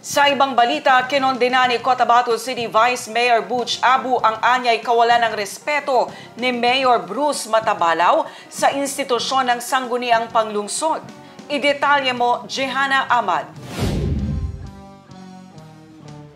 Sa ibang balita, kinondena ni Cotabato City Vice Mayor Butch Abu ang anyay kawalan ng respeto ni Mayor Bruce Matabalaw sa institusyon ng sangguniang panglungsod. Idetalye mo, Jehana Ahmad.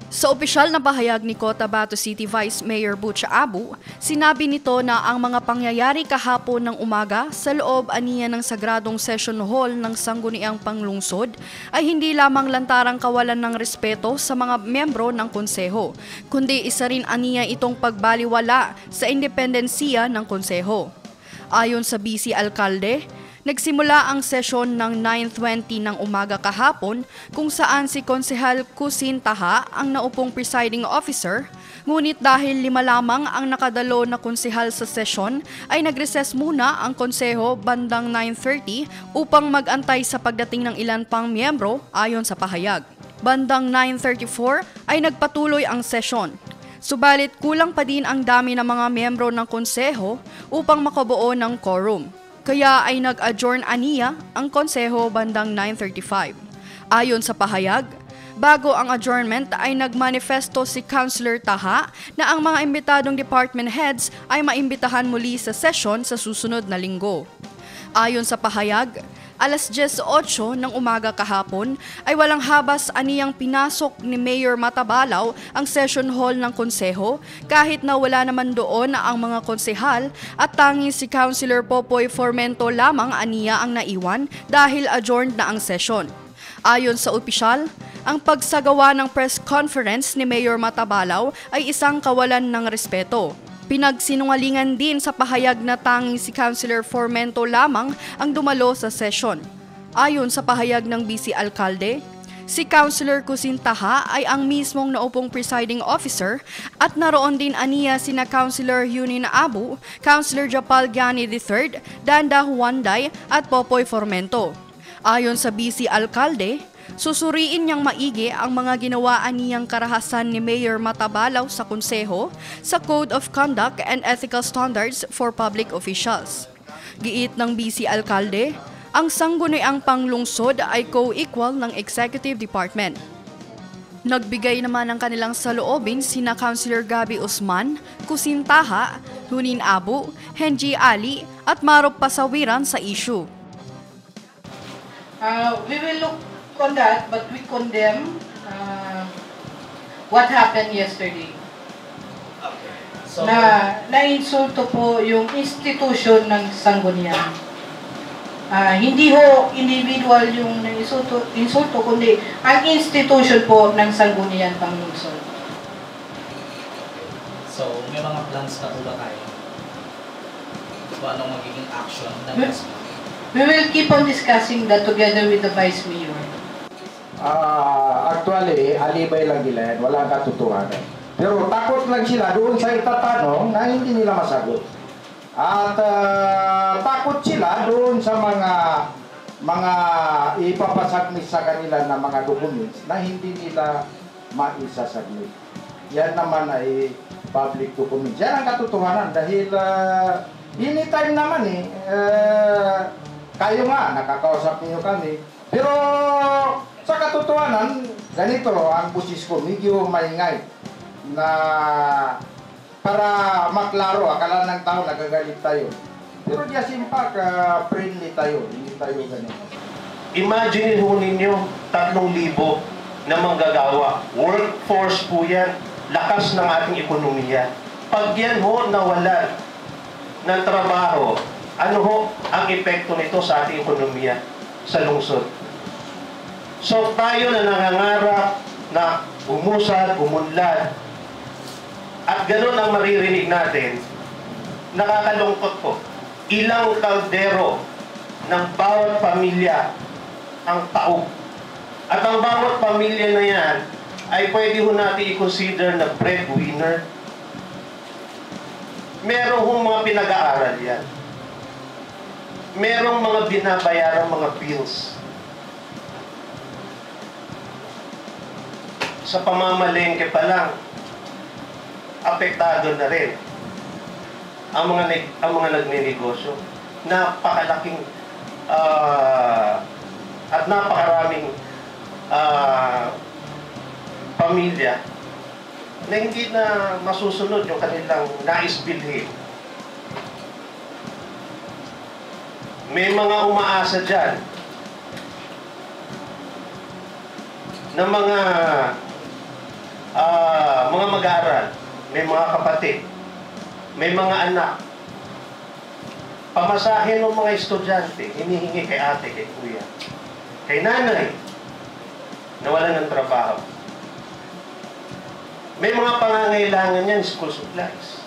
Sa opisyal na pahayag ni Cotabato City Vice Mayor Butch Abu, sinabi nito na ang mga pangyayari kahapon ng umaga sa loob aniya ng Sagradong Session Hall ng Sangguniang Panglungsod ay hindi lamang lantarang kawalan ng respeto sa mga miyembro ng konseho, kundi isa rin aniya itong pagbaliwala sa independensiya ng konseho. Ayon sa BC Alcalde, nagsimula ang sesyon ng 9:20 ng umaga kahapon kung saan si Konsehal Kusin Taha ang naupong presiding officer, ngunit dahil 5 lamang ang nakadalo na konsehal sa sesyon ay nag-recess muna ang konseho bandang 9:30 upang mag-antay sa pagdating ng ilan pang miyembro ayon sa pahayag. Bandang 9:34 ay nagpatuloy ang sesyon. Subalit kulang pa din ang dami ng mga miyembro ng konseho upang makabuo ng quorum. Kaya ay nag-adjourn aniya ang konseho bandang 9:35. Ayon sa pahayag, bago ang adjournment ay nagmanifesto si Councilor Taha na ang mga imbitadong department heads ay maimbitahan muli sa session sa susunod na linggo. Ayon sa pahayag, alas 10:08 ng umaga kahapon ay walang habas aniyang pinasok ni Mayor Matabalaw ang session hall ng konseho kahit na wala naman doon ang mga konsehal at tanging si Councilor Popoy Formento lamang aniya ang naiwan dahil adjourned na ang session. Ayon sa opisyal, ang pagsagawa ng press conference ni Mayor Matabalaw ay isang kawalan ng respeto. Pinagsinungalingan din sa pahayag na tanging si Councilor Formento lamang ang dumalo sa session. Ayon sa pahayag ng BC Alcalde, si Councilor Kusin Taha ay ang mismong naupong presiding officer at naroon din aniya sina Councilor Yunin Abu, Councilor Japal Gani III, Danda Huanday at Popoy Formento. Ayon sa BC Alcalde, susuriin niyang maigi ang mga ginawaan niyang karahasan ni Mayor Matabalaw sa konseho sa Code of Conduct and Ethical Standards for Public Officials. Giit ng BC Alcalde, ang sangguniang panglungsod ay co-equal ng Executive Department. Nagbigay naman ng kanilang saloobin sina Councilor Gabi Usman, Kusin Taha, Hunin Abu, Henji Ali at Marop Pasawiran sa issue. We will look on that, but we condemn what happened yesterday. Okay. So, Na-insulto po yung institution ng sanggunian. Hindi ho individual yung insulto, kundi ang institution po ng sanggunian panglungsod. so may mga plans na po ba tayo? Kung anong magiging action ng SMO? We will keep on discussing that together with the Vice Mayor. Actually, alibay lang nila yan, walang katotohanan. Pero takot lang sila doon sa itatanong na hindi nila masagot. At takot sila doon sa mga ipapasubmit sa kanila na mga documents na hindi nila maisasubmit. Yan naman ay public documents. Yan ang katotohanan dahil anytime naman kayo nga, nakakausap niyo kami. Pero sa katotohanan, ganito ang busis ko, medyo maingay na para maklaro, akala ng tao nagagalit tayo. Pero di asimpak, friendly tayo, hindi tayo ganito. Imagine ho ninyo, 3,000 na manggagawa. Workforce po yan, lakas ng ating ekonomiya. Pag yan ho nawalan ng trabaho, ano ho ang epekto nito sa ating ekonomiya sa lungsod? So tayo na nangangarap na umusad, umunlad, at ganoon ang maririnig natin, nakakalungkot po. Ilang kaldero ng bawat pamilya ang taog. At ang bawat pamilya na yan ay pwede ho natin i-consider na breadwinner. Meron hong mga pinag-aaral yan. Merong mga binabayarang mga bills. Sa pamamalengke pa lang, apektado na rin ang mga nagnenegosyo. Napakalaking at napakaraming pamilya na hindi na masusunod yung kanilang nais bilhin. May mga umaasa dyan na mga mag-aaral, may mga kapatid, may mga anak. Pamasahin ng mga estudyante, hinihingi kay ate, kay kuya, kay nanay, na wala ng trabaho. May mga pangangailangan yan, school supplies.